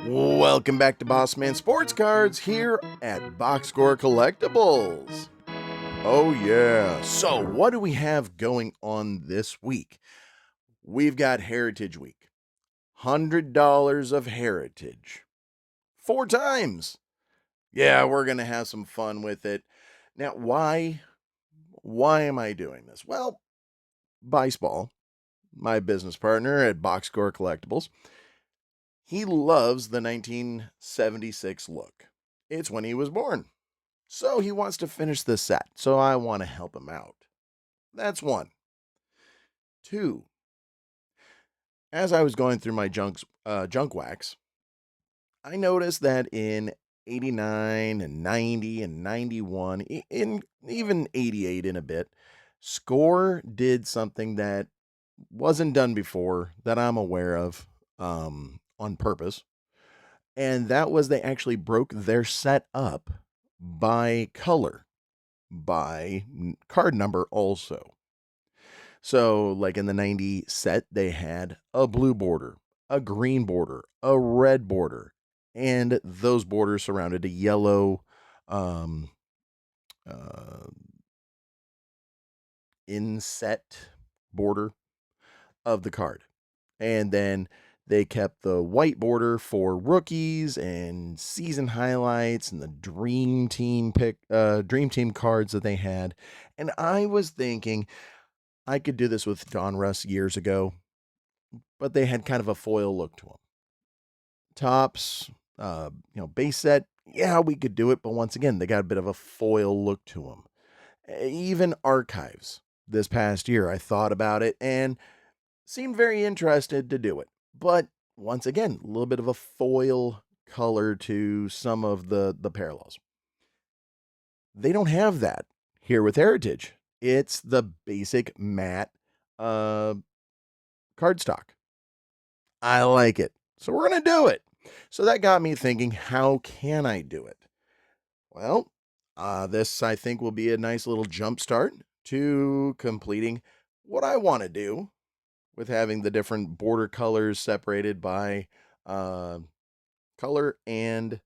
Welcome back to Bossman Sports Cards here at Box Score Collectibles. Oh, yeah. So, what do we have going on this week? We've got Heritage Week. $100 of Heritage. 4 times. Yeah, we're going to have some fun with it. Now, why am I doing this? Well, Biceball, my business partner at Box Score Collectibles, he loves the 1976 look. It's when he was born. So he wants to finish the set. So I want to help him out. That's one. Two, as I was going through my junk wax, I noticed that in 89 and 90 and 91, in even 88 in a bit, Score did something that wasn't done before that I'm aware of on purpose. And that was they actually broke their set up by color, by card number also. So, like in the 90 set, they had a blue border, a green border, a red border, and those borders surrounded a yellow um, uh, inset border of the card. And then they kept the white border for rookies and season highlights and the dream team cards that they had. And I was thinking I could do this with Donruss years ago, but they had kind of a foil look to them. Tops, base set, yeah, we could do it, but once again, they got a bit of a foil look to them. Even archives this past year, I thought about it and seemed very interested to do it. But once again, a little bit of a foil color to some of the parallels. They don't have that here with Heritage. It's the basic matte cardstock. I like it. So we're going to do it. So that got me thinking, how can I do it? Well, this I think will be a nice little jump start to completing what I want to do with having the different border colors separated by color and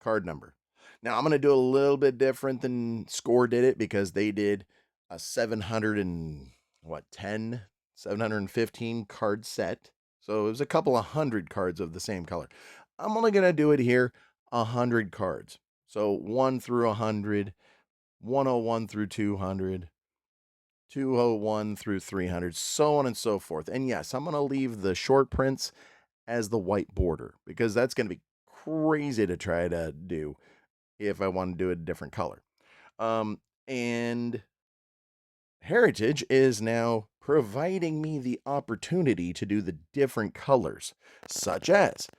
card number. Now I'm going to do a little bit different than Score did it because they did a 715 card set. So it was a couple of hundred cards of the same color. I'm only going to do it here 100 cards. So 1 through 100, 101 through 200, 201 through 300, so on and so forth. And yes, I'm going to leave the short prints as the white border because that's going to be crazy to try to do if I want to do a different color. And Heritage is now providing me the opportunity to do the different colors, such as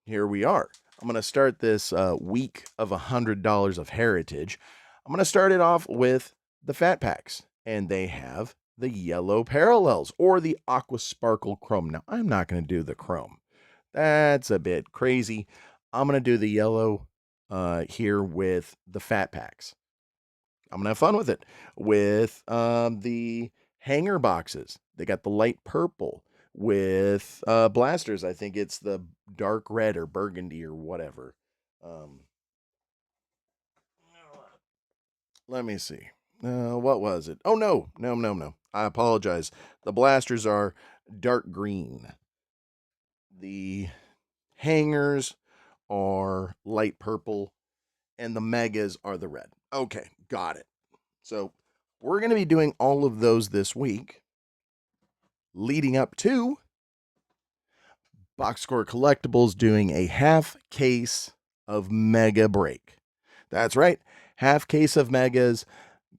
here we are. I'm going to start this week of $100 of Heritage. I'm going to start it off with the Fat Packs, and they have the yellow parallels or the Aqua Sparkle Chrome. Now, I'm not going to do the chrome. That's a bit crazy. I'm going to do the yellow here with the Fat Packs. I'm going to have fun with it. With the hanger boxes, they got the light purple. With blasters, I think it's the dark red or burgundy or whatever. Let me see. What was it? Oh, no. I apologize. The blasters are dark green. The hangers are light purple. And the megas are the red. Okay, got it. So we're going to be doing all of those this week, leading up to Box Score Collectibles doing a half case of Mega Break. That's right, half case of Megas.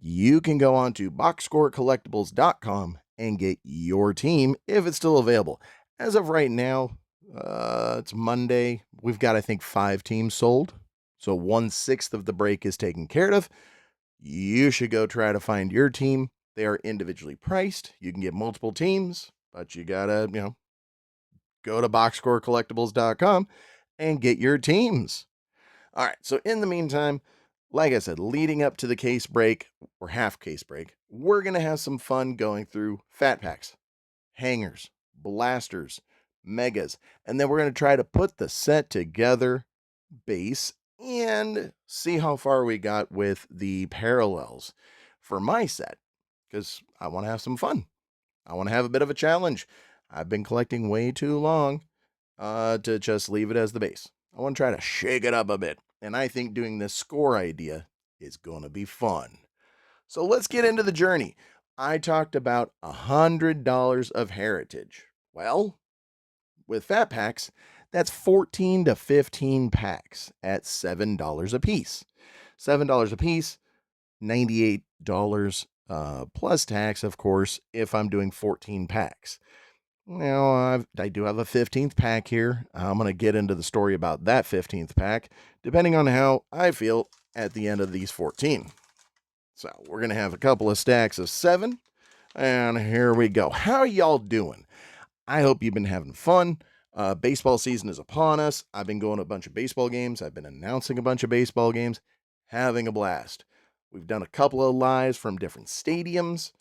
You can go on to boxscorecollectibles.com and get your team if it's still available. As of right now, it's Monday. We've got, I think, 5 teams sold. So 1/6 of the break is taken care of. You should go try to find your team. They are individually priced. You can get multiple teams, but you gotta, go to boxscorecollectibles.com and get your teams. All right. So in the meantime, like I said, leading up to the case break or half case break, we're going to have some fun going through Fat Packs, hangers, blasters, megas. And then we're going to try to put the set together, base, and see how far we got with the parallels for my set, because I want to have some fun. I want to have a bit of a challenge. I've been collecting way too long to just leave it as the base. I want to try to shake it up a bit. And I think doing this score idea is going to be fun. So let's get into the journey. I talked about $100 of heritage. Well, with fat packs, that's 14 to 15 packs at $7 a piece. $7 a piece, $98 plus tax, of course, if I'm doing 14 packs. Now, I do have a 15th pack here. I'm going to get into the story about that 15th pack, depending on how I feel at the end of these 14. So we're going to have a couple of stacks of 7, and here we go. How are y'all doing? I hope you've been having fun. Baseball season is upon us. I've been going to a bunch of baseball games. I've been announcing a bunch of baseball games, having a blast. We've done a couple of lives from different stadiums.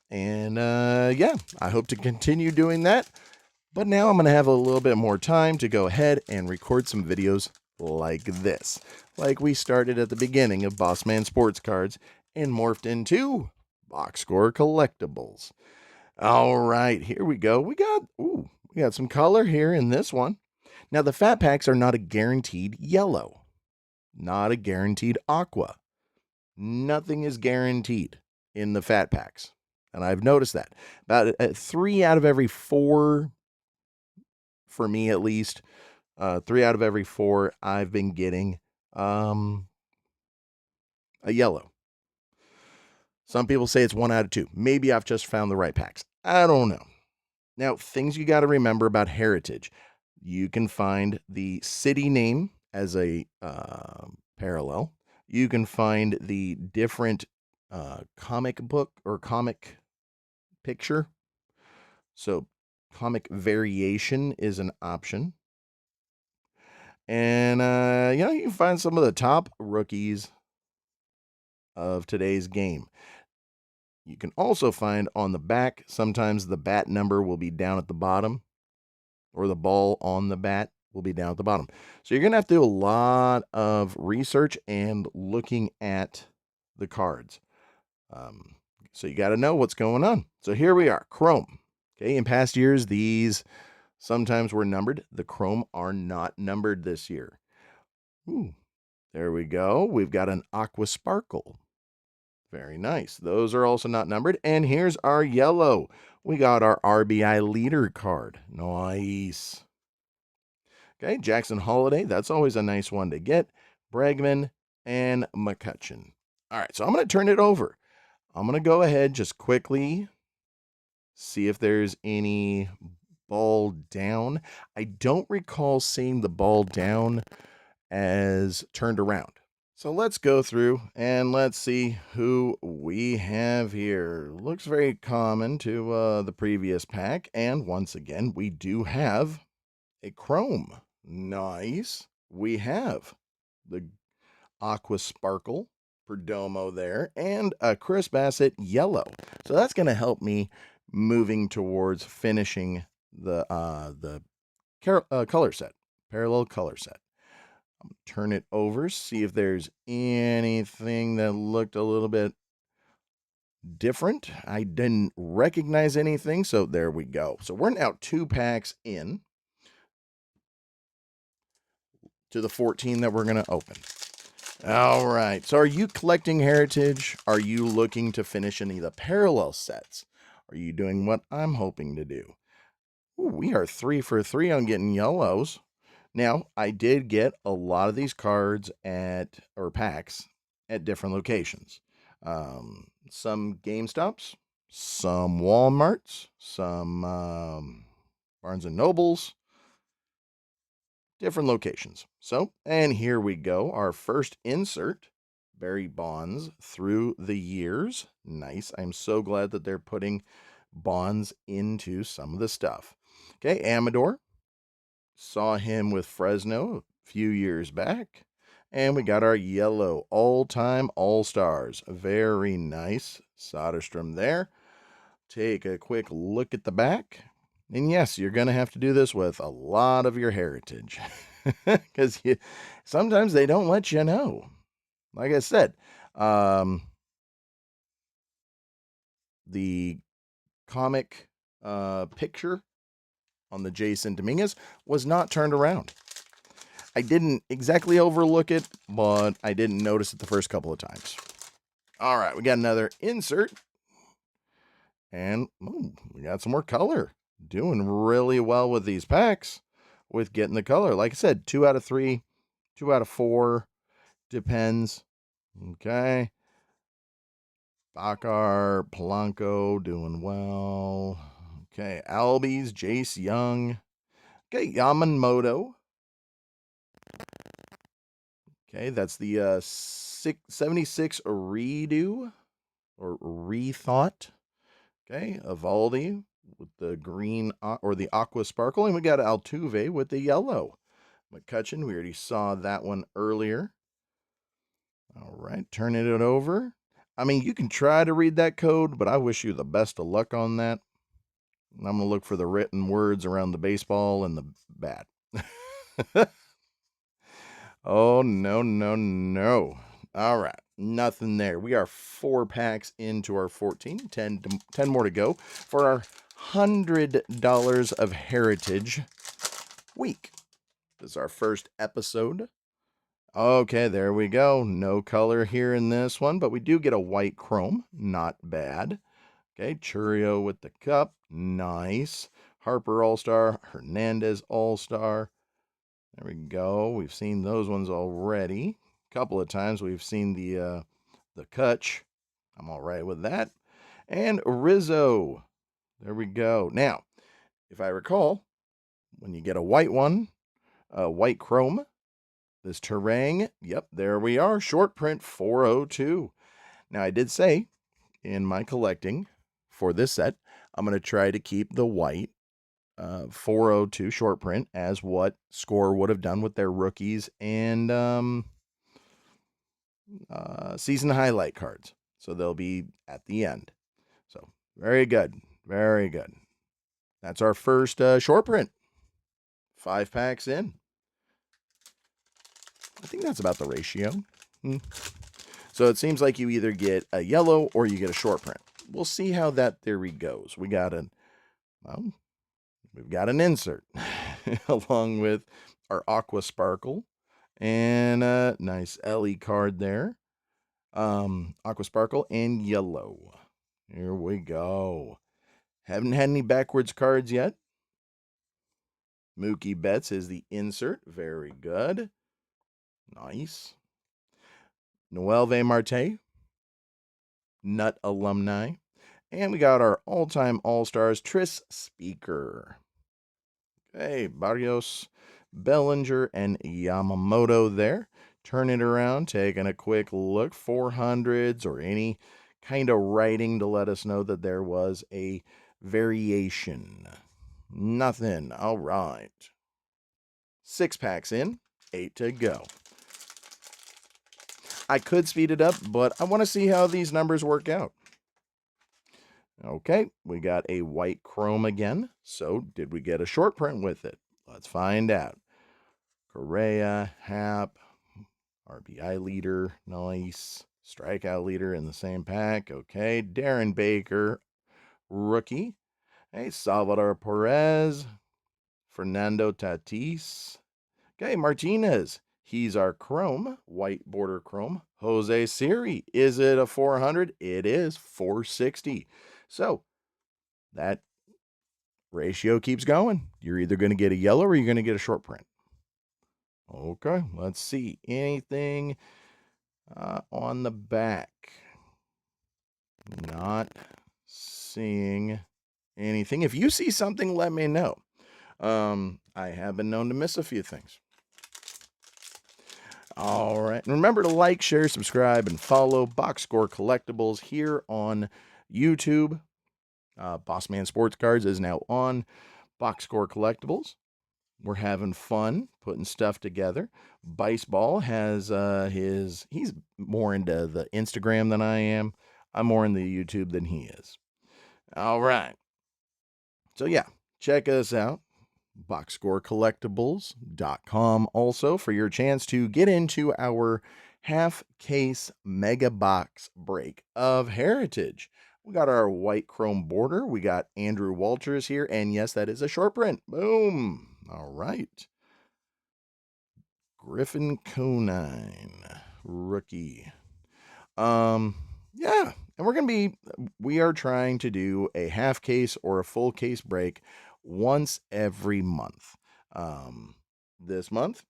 Yeah, I hope to continue doing that. But now I'm going to have a little bit more time to go ahead and record some videos like this. Like we started at the beginning of Bossman Sports Cards and morphed into Box Score Collectibles. All right, here we go. We got some color here in this one. Now, the fat packs are not a guaranteed yellow, not a guaranteed aqua. Nothing is guaranteed in the fat packs. And I've noticed that. About 3 out of every 4, for me at least, 3 out of every 4, I've been getting a yellow. Some people say it's 1 out of 2. Maybe I've just found the right packs. I don't know. Now, things you got to remember about heritage. You can find the city name as a parallel. You can find the different comic book or comic picture. So comic variation is an option. And, you can find some of the top rookies of today's game. You can also find on the back, sometimes the bat number will be down at the bottom, or the ball on the bat will be down at the bottom. So you're going to have to do a lot of research and looking at the cards. So you got to know what's going on. So here we are, Chrome. Okay, in past years, these sometimes were numbered. The Chrome are not numbered this year. Ooh, there we go. We've got an Aqua Sparkle. Very nice. Those are also not numbered. And here's our yellow. We got our RBI leader card. Nice. Okay, Jackson Holiday. That's always a nice one to get. Bregman and McCutchen. All right, so I'm going to turn it over. I'm going to go ahead just quickly see if there's any ball down. I don't recall seeing the ball down as turned around. So let's go through and let's see who we have here. Looks very common to the previous pack. And once again, we do have a Chrome. Nice. We have the Aqua Sparkle Perdomo there and a Chris Bassett yellow. So that's going to help me moving towards finishing the color set, parallel color set. Turn it over, see if there's anything that looked a little bit different. I didn't recognize anything, so there we go. So we're now 2 packs in to the 14 that we're going to open. All right, so are you collecting heritage? Are you looking to finish any of the parallel sets? Are you doing what I'm hoping to do? Ooh, we are 3 for 3 on getting yellows. Now, I did get a lot of these cards or packs at different locations. Some GameStops, some Walmarts, some Barnes & Nobles, different locations. So, and here we go. Our first insert, Barry Bonds through the years. Nice. I'm so glad that they're putting Bonds into some of the stuff. Okay, Amador. Saw him with Fresno a few years back. And we got our yellow all-time all-stars. Very nice. Soderstrom there. Take a quick look at the back. And yes, you're going to have to do this with a lot of your heritage because sometimes they don't let you know. Like I said, the comic picture on the Jason Dominguez was not turned around. I didn't exactly overlook it, but I didn't notice it the first couple of times. All right, we got another insert. And we got some more color. Doing really well with these packs with getting the color. Like I said, 2 out of 3, 2 out of 4. Depends. Okay. Bakar, Polanco doing well. Okay. Albies, Jace Young. Okay. Yamamoto. Okay. That's the 76 redo or rethought. Okay. Evaldi with the green or the aqua sparkle. And we got Altuve with the yellow. McCutcheon, we already saw that one earlier. All right, turning it over. I mean, you can try to read that code, but I wish you the best of luck on that. I'm going to look for the written words around the baseball and the bat. Oh, no, no, no. All right, nothing there. We are 4 packs into our 14, 10 more to go for our $100 of Heritage week. This is our first episode. Okay, there we go. No color here in this one, but we do get a white chrome. Not bad. Okay, Churio with the cup. Nice. Harper All-Star. Hernandez All-Star. There we go. We've seen those ones already. A couple of times we've seen the Kutch. I'm all right with that. And Rizzo. There we go. Now, if I recall, when you get a white one, white chrome, this Terang, yep, there we are. Short print 402. Now, I did say in my collecting for this set, I'm going to try to keep the white 402 short print as what Score would have done with their rookies and season highlight cards. So they'll be at the end. So very good. Very good. That's our first short print. 5 packs in. I think that's about the ratio. So it seems like you either get a yellow or you get a short print. We'll see how that theory goes. We've got an insert along with our Aqua Sparkle and a nice LE card there. Aqua Sparkle and yellow. Here we go. Haven't had any backwards cards yet. Mookie Betts is the insert. Very good. Nice. Noelvi Marte. Nut alumni. And we got our all-time all-stars, Tris Speaker. Okay, Barrios, Bellinger, and Yamamoto there. Turn it around, taking a quick look. 400s or any kind of writing to let us know that there was a variation. Nothing. All right. 6 packs in, 8 to go. I could speed it up, but I want to see how these numbers work out. Okay, we got a white chrome again. So, did we get a short print with it? Let's find out. Correa, Happ, RBI leader, nice. Strikeout leader in the same pack. Okay, Darren Baker, rookie. Hey, Salvador Perez, Fernando Tatis. Okay, Martinez. He's our chrome, white border chrome. Jose Siri. Is it a 400? It is 460. So that ratio keeps going. You're either going to get a yellow or you're going to get a short print. Okay, let's see. Anything on the back? Not seeing anything. If you see something, let me know. I have been known to miss a few things. All right. And remember to like, share, subscribe, and follow Box Score Collectibles here on YouTube. Bossman Sports Cards is now on Box Score Collectibles. We're having fun putting stuff together. Baseball has he's more into the Instagram than I am. I'm more in the YouTube than he is. All right. So yeah, check us out, boxscorecollectibles.com, also for your chance to get into our half case mega box break of Heritage. We got our white chrome border. We got Andrew Walters here, and yes, that is a short print. Boom. All right. Griffin Conine, rookie. Yeah, and we are trying to do a half case or a full case break once every month. This month,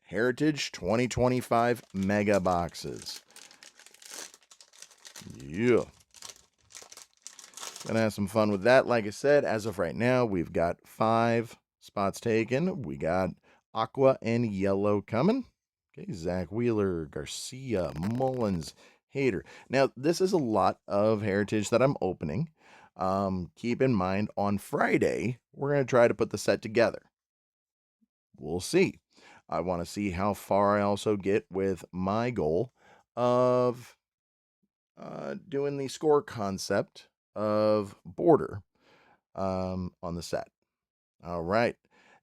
Heritage 2025 mega boxes. Yeah. Gonna have some fun with that. Like I said, as of right now, we've got 5 spots taken. We got Aqua and Yellow coming. Okay, Zach Wheeler, Garcia, Mullins, Hader. Now, this is a lot of Heritage that I'm opening. Keep in mind, on Friday, we're going to try to put the set together. We'll see. I want to see how far I also get with my goal of doing the score concept of border on the set. All right.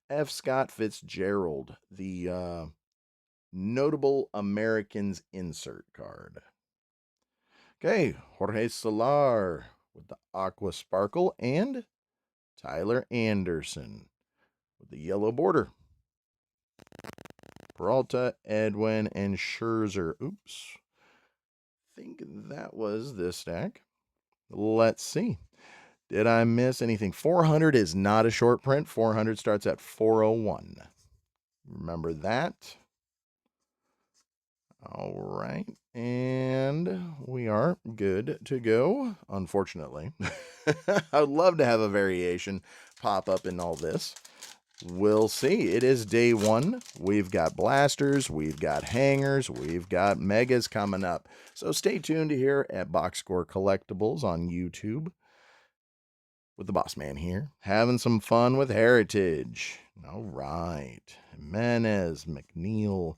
F. Scott Fitzgerald, the Notable Americans insert card. Okay, Jorge Solar with the Aqua Sparkle, and Tyler Anderson with the yellow border. Peralta, Edwin, and Scherzer. Oops. I think that was this stack. Let's see. Did I miss anything? 400 is not a short print. 400 starts at 401. Remember that. All right. And we are good to go, unfortunately. I'd love to have a variation pop up in all this. We'll see. It is day 1. We've got blasters, we've got hangers, we've got megas coming up. So stay tuned here at Box Score Collectibles on YouTube with the boss man here, having some fun with Heritage. All right. Jimenez, McNeil,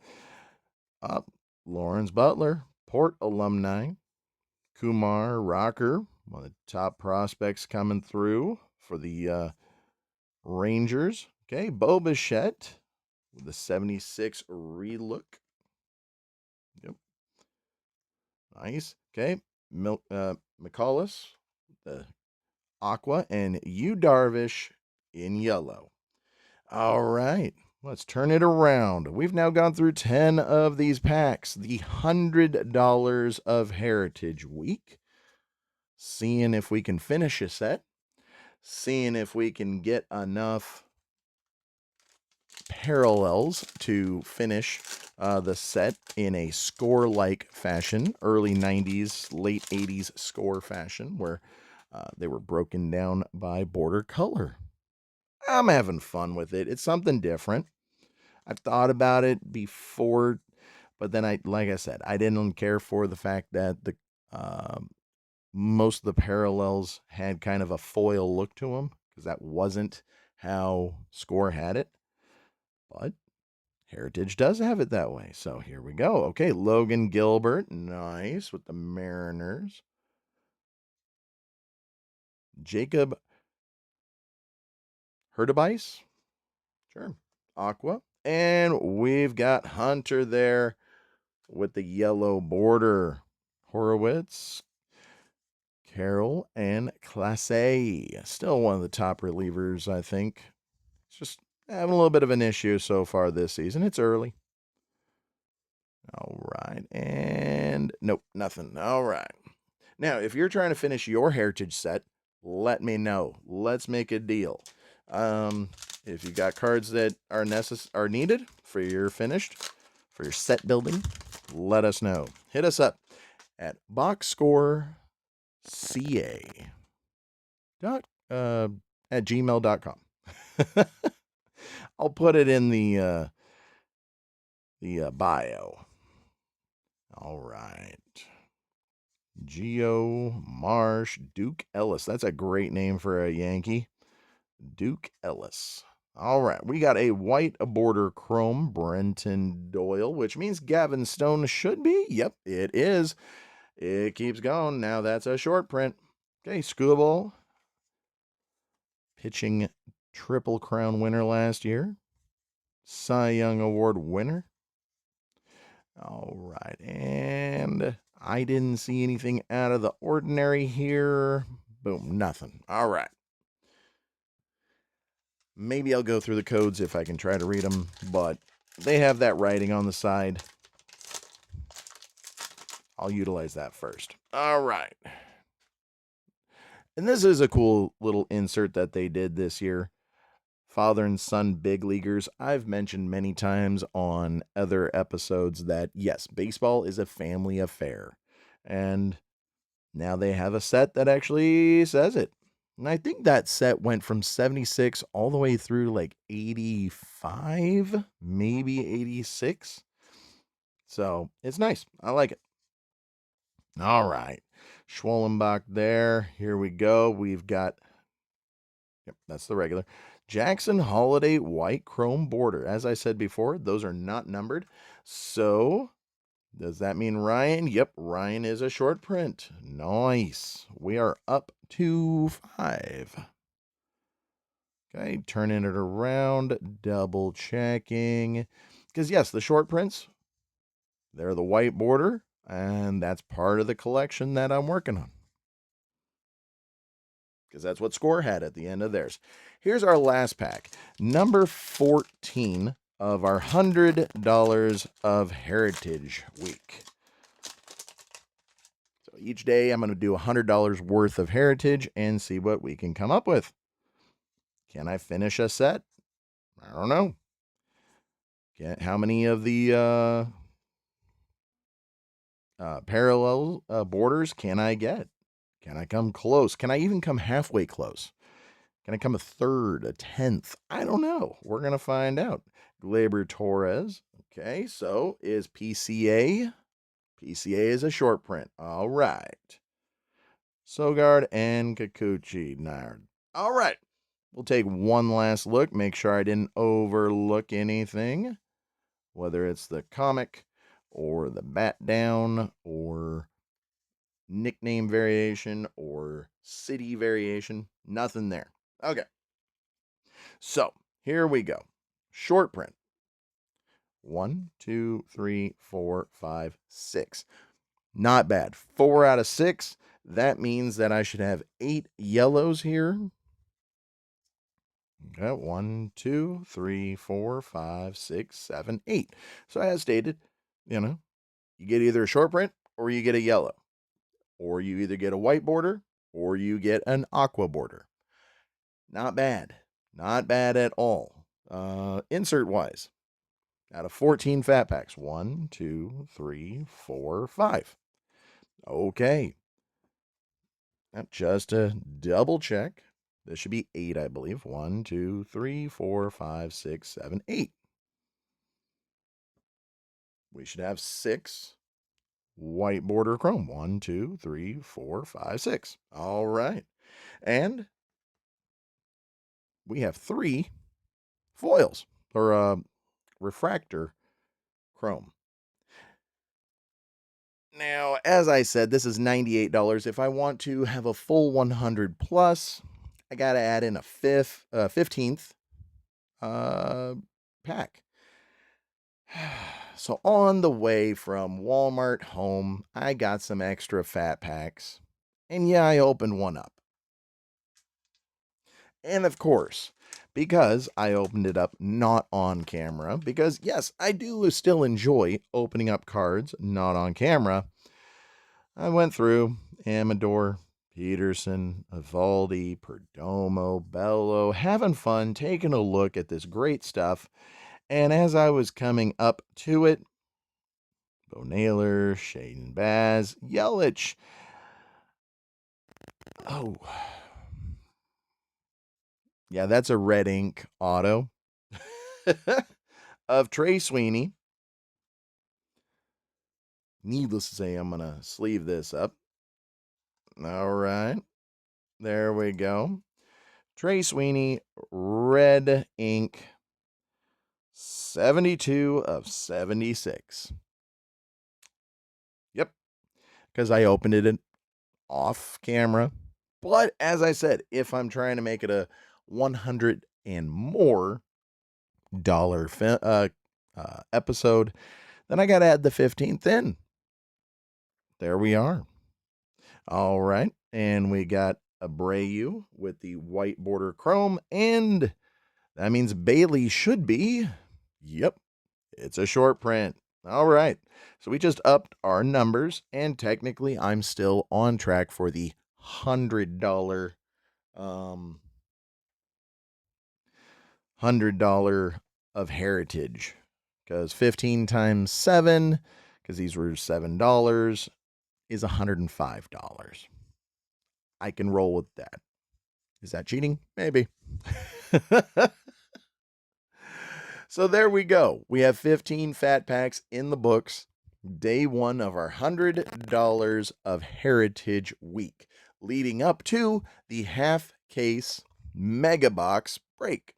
Lawrence Butler, Port alumni, Kumar Rocker, one of the top prospects coming through for the Rangers. Okay, Bo Bichette with the 76 relook. Yep. Nice. Okay, McCullis, the Aqua, and Yu Darvish in yellow. All right, let's turn it around. We've now gone through 10 of these packs. The $100 of Heritage Week. Seeing if we can finish a set. Seeing if we can get enough parallels to finish the set in a score-like fashion. Early 90s, late 80s score fashion, where they were broken down by border color. I'm having fun with it. It's something different. I've thought about it before, but then like I said, I didn't care for the fact that the most of the parallels had kind of a foil look to them, because that wasn't how Score had it. But Heritage does have it that way. So here we go. Okay, Logan Gilbert, nice, with the Mariners. Jacob Hurtubise, sure, Aqua. And we've got Hunter there with the yellow border. Horowitz, Carroll, and Clase. Still one of the top relievers, I think. It's just having a little bit of an issue so far this season. It's early. All right. And nope, nothing. All right. Now, if you're trying to finish your Heritage set, let me know. Let's make a deal. If you got cards that are needed for your for your set building, let us know. Hit us up at boxscoreca at gmail.com. I'll put it in the bio. All right. Geo Marsh, Duke Ellis. That's a great name for a Yankee. Duke Ellis. All right. We got a white border chrome Brenton Doyle, which means Gavin Stone should be. Yep, it is. It keeps going. Now that's a short print. Okay, Scuball. Pitching Triple Crown winner last year. Cy Young Award winner. All right, and I didn't see anything out of the ordinary here. Boom, nothing. All right. Maybe I'll go through the codes if I can try to read them, but they have that writing on the side. I'll utilize that first. All right. And this is a cool little insert that they did this year. Father and son big leaguers. I've mentioned many times on other episodes that, yes, baseball is a family affair. And now they have a set that actually says it. And I think that set went from 76 all the way through like 85, maybe 86. So it's nice. I like it. All right. Schwellenbach there. Here we go. We've got, yep, that's the regular. Jackson Holiday white chrome border. As I said before, those are not numbered. So does that mean Ryan? Yep, Ryan is a short print. Nice. We are up to 5. Okay, turning it around, double checking. Because, yes, the short prints, they're the white border, and that's part of the collection that I'm working on. Because that's what Score had at the end of theirs. Here's our last pack. Number 14 of our $100 of Heritage Week. So each day I'm going to do $100 worth of Heritage and see what we can come up with. Can I finish a set? I don't know. How many of the parallel borders can I get? Can I come close? Can I even come halfway close? Can I come a third, a tenth? I don't know. We're going to find out. Gleyber Torres. Okay, so is PCA. PCA is a short print. All right. Sogard and Kikuchi. Nard. All right. We'll take one last look. Make sure I didn't overlook anything. Whether it's the comic or the bat down or nickname variation or city variation. Nothing there. Okay. So here we go. Short print. 1, 2, 3, 4, 5, 6. Not bad. 4 out of 6. That means that I should have 8 yellows here. Okay, 1, 2, 3, 4, 5, 6, 7, 8. So as stated, you get either a short print or you get a yellow. Or you either get a white border or you get an aqua border. Not bad. Not bad at all. Insert wise, out of 14 fat packs, 1, 2, 3, 4, 5. Okay. Now just to double check, this should be 8, I believe. 1, 2, 3, 4, 5, 6, 7, 8. We should have 6 white border chrome. 1, 2, 3, 4, 5, 6. All right. And we have 3 foils or refractor chrome. Now, as I said, this is $98. If I want to have a full 100 plus, I got to add in a 15th pack. So on the way from Walmart home, I got some extra fat packs. And yeah, I opened one up. And of course, because I opened it up not on camera, because yes, I do still enjoy opening up cards not on camera, I went through Amador, Peterson, Evaldi, Perdomo, Bello, having fun, taking a look at this great stuff. And as I was coming up to it, Bo Naylor, Shaden Baz, Yelich. Oh, yeah, that's a red ink auto of Trey Sweeney. Needless to say, I'm going to sleeve this up. All right. There we go. Trey Sweeney, red ink, 72 of 76. Yep. Because I opened it off camera. But as I said, if I'm trying to make it a 100 and more episode, then I got to add the 15th in. There we are. All right. And we got Abreu with the white border chrome. And that means Bailey should be. Yep. It's a short print. All right. So we just upped our numbers. And technically, I'm still on track for the $100 $100 of heritage, because 15 times 7, because these were $7, is $105. I can roll with that. Is that cheating? Maybe. So there we go. We have 15 fat packs in the books. Day one of our $100 of Heritage Week, leading up to the half case mega box break.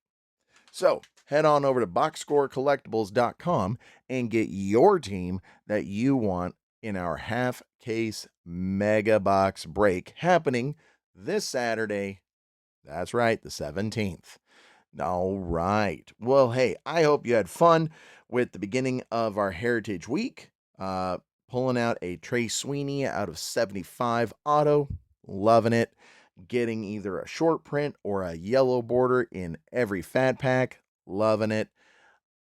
So head on over to boxscorecollectibles.com and get your team that you want in our half case mega box break happening this Saturday. That's right, the 17th. All right. Well, hey, I hope you had fun with the beginning of our Heritage Week. Pulling out a Trey Sweeney out of 75 auto. Loving it. Getting either a short print or a yellow border in every fat pack. Loving it.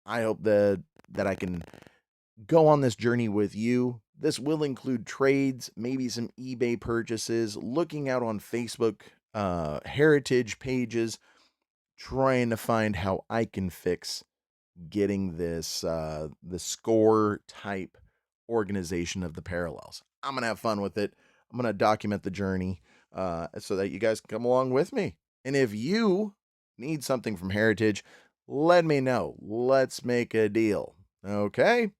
I hope that I can go on this journey with you. This will include trades, maybe some eBay purchases, looking out on Facebook heritage pages, trying to find how I can fix getting this the score type organization of the parallels. I'm going to have fun with it. I'm going to document the journey so that you guys can come along with me. And if you need something from Heritage, let me know. Let's make a deal. Okay?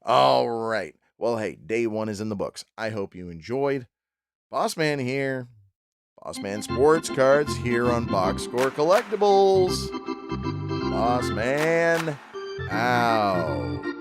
All right. Well, hey, day one is in the books. I hope you enjoyed. Boss Man here. Boss Man Sports Cards here on Box Score Collectibles. Boss Man out.